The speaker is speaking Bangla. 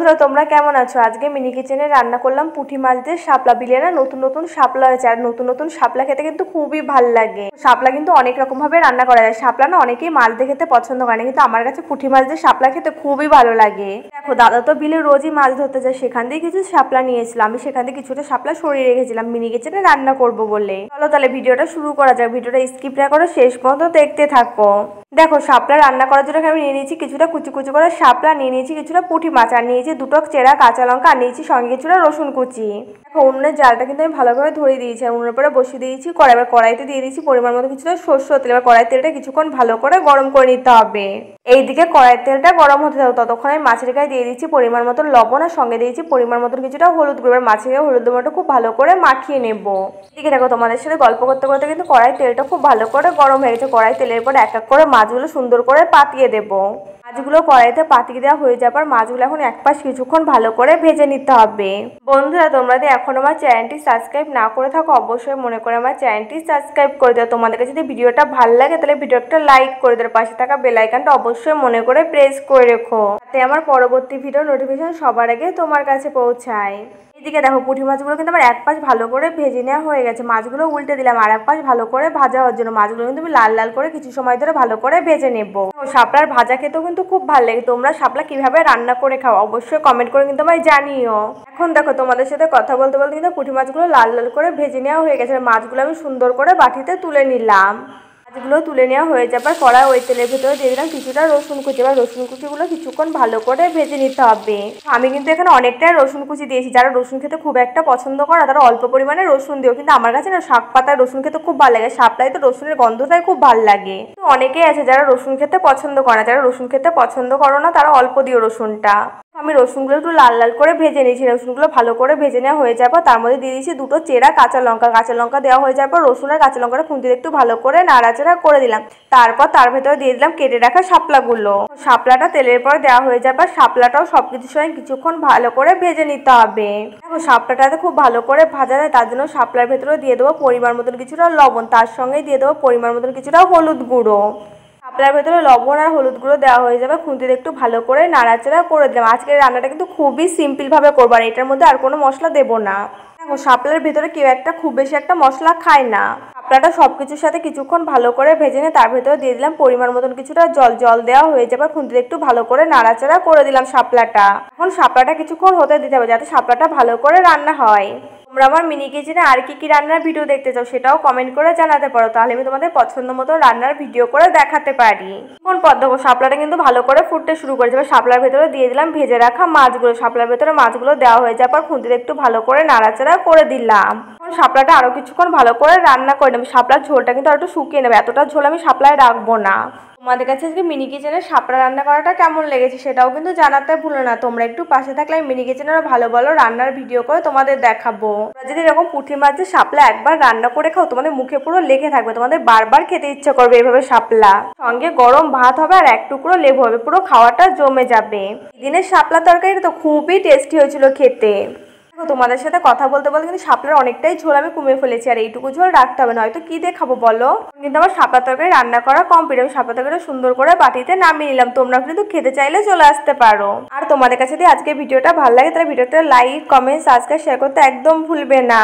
বন্ধুরা তোমরা কেমন আছো? আজকে মিনি কিচেনে রান্না করলাম পুঁটি মাছ দিয়ে শাপলা। বিলে না নতুন নতুন শাপলা হয়েছে, আর নতুন নতুন শাপলা খেতে কিন্তু খুবই ভাল লাগে। শাপলা কিন্তু অনেক রকম ভাবে রান্না করা যায়। শাপলা না অনেকেই মাছ দিয়ে খেতে পছন্দ করে না, কিন্তু আমার কাছে পুঁটি মাছ দিয়ে শাপলা খেতে খুবই ভালো লাগে। দেখো দাদা তো বিলে রোজই মাছ ধরতে যায়, সেখান দিয়ে কিছু শাপলা নিয়েছিলাম। আমি সেখান থেকে কিছুটা শাপলা সরিয়ে রেখেছিলাম মিনি কিচেনে রান্না করব বলে। চলো তাহলে ভিডিওটা শুরু করা যাক। ভিডিওটা স্কিপ না করে শেষ পর্যন্ত দেখতে থাকো। দেখো শাপলা রান্না করার জন্য আমি নিয়ে নিয়েছি কিছুটা কুচি কুচি করে শাপলা, নিয়ে নিয়েছি কিছুটা পুঁটি মাছ, আর নিয়েছি দুটো চেরা কাঁচা লঙ্কা, আর নিয়েছি সঙ্গে কিছুটা রসুন কুচি। দেখো উনুনের জালটা কিন্তু আমি ভালোভাবে ধরিয়ে দিয়েছি, আর উনুনের পরে বসিয়ে দিয়েছি কড়াই। এবার কড়াইতে দিয়ে দিয়েছি পরিমাণ মতো কিছুটা সরষের তেল। এবার কড়াই তেলটা কিছুক্ষণ ভালো করে গরম করে নিতে হবে। এইদিকে কড়াইয়ের তেলটা গরম হতে থাকবে, ততক্ষণ আমি মাছের গায়ে দিয়ে দিচ্ছি পরিমাণ মতো লবণ, আর সঙ্গে দিয়েছি পরিমাণ মতো কিছুটা হলুদ গুঁড়ো। এবার মাছের গায়ে হলুদ গুঁড়োটা খুব ভালো করে মাখিয়ে নেব। এদিকে দেখো তোমাদের সাথে গল্প করতে করতে কিন্তু কড়াই তেলটা খুব ভালো করে গরম হয়ে গেছে। কড়াই তেলের পর এক এক করে মাছগুলো সুন্দর করে পাতিয়ে দেবো। মাছগুলো কড়াইতে পাতিয়ে দেওয়া হয়ে যাবার মাছগুলো এখন এক পাশ কিছুক্ষণ ভালো করে ভেজে নিতে হবে। বন্ধুরা তোমরা যদি এখন আমার চ্যানেলটি সাবস্ক্রাইব না করে থাকো, অবশ্যই মনে করে আমার চ্যানেলটি সাবস্ক্রাইব করে দেওয়া। তোমাদের কাছে যদি ভিডিওটা ভালো লাগে তাহলে ভিডিওটা লাইক করে দেওয়ার পাশে থাকা বেল আইকনটা অবশ্যই মনে করে প্রেস করে রেখো, যাতে আমার পরবর্তী ভিডিও নোটিফিকেশন সবার আগে তোমার কাছে পৌঁছায়। এদিকে দেখো পুঁটি মাছগুলো কিন্তু আমার এক পাশ ভালো করে ভেজে নেওয়া হয়ে গেছে। মাছগুলো উল্টে দিলাম আর এক পাশ ভালো করে ভাজা হওয়ার জন্য। মাছগুলো কিন্তু আমি লাল লাল করে কিছু সময় ধরে ভালো করে ভেজে নেব। শাপলার ভাজা খেতেও কিন্তু খুব ভালো লাগে। তোমরা শাপলা কিভাবে রান্না করে খাও অবশ্যই কমেন্ট করে কিন্তু আমায় জানিও। এখন দেখো তোমাদের সাথে কথা বলতে বলতে কিন্তু পুঁটি মাছগুলো লাল লাল করে ভেজে নেওয়া হয়ে গেছে। মাছগুলো আমি সুন্দর করে বাটিতে তুলে নিলাম। মাছগুলো তুলে নেওয়া হয়ে যাবার কড়াই ওই তেলের ভেতরে দিয়ে দিলাম কিছুটা রসুন কুচি। এবার রসুন কুচিগুলো কিছুক্ষণ ভালো করে ভেজে নিতে হবে। আমি কিন্তু এখানে অনেকটাই রসুন কুচি দিয়েছি। যারা রসুন খেতে খুব একটা পছন্দ করে তারা অল্প পরিমাণে রসুন দিও, কিন্তু আমার কাছে না শাক পাতায় রসুন খেতে খুব ভালো লাগে। শাপলায় তো রসুনের গন্ধটাই খুব ভালো লাগে। তো অনেকেই আছে যারা রসুন খেতে পছন্দ করে না। যারা রসুন খেতে পছন্দ করো না তারা অল্প দিও রসুনটা। আমি রসুনগুলো একটু লাল লাল করে ভেজে নিয়েছি। রসুনগুলো ভালো করে ভেজে নেওয়া হয়ে যাওয়ার পর তার মধ্যে দিয়ে দিয়েছি দুটো চেরা কাঁচা লঙ্কা। কাঁচা লঙ্কা দেওয়া হয়ে যাওয়ার পর রসুন আর কাঁচা লঙ্কাটা খুন্তিতে একটু ভালো করে নাড়াচাড়া করে দিলাম। তারপর তার ভেতরে দিয়ে দিলাম কেটে রাখা শাপলাগুলো। শাপলাটা তেলের পর দেওয়া হয়ে যাবার শাপলাটাও সবকিছুর সঙ্গে কিছুক্ষণ ভালো করে ভেজে নিতে হবে। দেখো শাপলাটাতে খুব ভালো করে ভাজা যায়, তার জন্য শাপলার ভেতরে দিয়ে দেবো পরিমাণ মতন কিছুটা লবণ, তার সঙ্গে দিয়ে দেবো পরিমাণ মতন কিছুটা হলুদ গুঁড়ো। শাপলার ভেতরে লবণ আর হলুদ গুঁড়ো দেওয়া হয়ে যাবে। খুন্তিতে একটু ভালো করে নাড়াচাড়া করে দিলাম। আজকের রান্নাটা কিন্তু খুবই সিম্পলভাবে করবো, আর এটার মধ্যে আর কোনো মশলা দেবো না। দেখো শাপলার ভেতরে কেউ একটা খুব বেশি একটা মশলা খায় না। শাপলাটা সবকিছুর সাথে কিছুক্ষণ ভালো করে ভেজে নিয়ে তার ভেতরে দিয়ে দিলাম পরিমাণ মতন কিছুটা জল। জল দেওয়া হয়ে যাবে। খুন্তিতে একটু ভালো করে নাড়াচাড়া করে দিলাম শাপলাটা। এখন শাপলাটা কিছুক্ষণ হতে দিতে হবে যাতে শাপলাটা ভালো করে রান্না হয়। তোমরা আমার মিনি কিচেনে আর কি রান্নার ভিডিও দেখতে চাও সেটাও কমেন্ট করে জানাতে পারো, তাহলে আমি তোমাদের পছন্দ মতো রান্নার ভিডিও করে দেখাতে পারি। কোন পদ্ধতি শাপলাটা কিন্তু ভালো করে ফুটতে শুরু করে যাবে। শাপলার ভেতরে দিয়ে দিলাম ভেজে রাখা মাছগুলো। শাপলার ভেতরে মাছগুলো দেওয়া হয়ে যাওয়ার পর খুন্তিতে একটু ভালো করে নাড়াচাড়া করে দিলাম। এখন শাপলাটা আরো কিছুক্ষণ ভালো করে রান্না করে নেবে। শাপলার ঝোলটা কিন্তু আর একটু শুকিয়ে নেবে, এতটা ঝোল আমি শাপলায় রাখবো না। তোমাদের কাছে আজকে মিনি কিচেনে শাপলা রান্না করাটা কেমন লেগেছে সেটাও কিন্তু জানাতে ভুলো না। তোমরা একটু পাশে থাকলে আমি মিনি কিচেনের ভালো ভালো রান্নার ভিডিও করে তোমাদের দেখাবো। তোমরা যদি এরকম পুঁটি মাছের শাপলা একবার রান্না করে খাও তোমাদের মুখে পুরো লেগে থাকবে, তোমাদের বারবার খেতে ইচ্ছা করবে এভাবে শাপলা। সঙ্গে গরম ভাত হবে আর এক টুকরো লেবু হবে, পুরো খাওয়াটা জমে যাবে। দিনের শাপলা তরকারিটা তো খুবই টেস্টি হয়েছিল খেতে। তোমাদের সাথে কথা বলতে বলতে কিন্তু শাপলার অনেকটাই ঝোল আমি কমিয়ে ফেলেছি, আর এইটুকু ঝোল রাখতে হবে না, হয়তো কি দিয়ে খাবো বলো। কিন্তু আমার শাপলা তরকারি রান্না করা কমপ্লিট। আমি শাপলা তরকারিটা সুন্দর করে বাটিতে নামিয়ে নিলাম। তোমরা কিন্তু খেতে চাইলে চলে আসতে পারো। আর তোমাদের কাছে যদি আজকে ভিডিওটা ভালো লাগে তাহলে ভিডিওটা লাইক কমেন্ট সাবস্ক্রাইব শেয়ার করতে একদম ভুলবে না।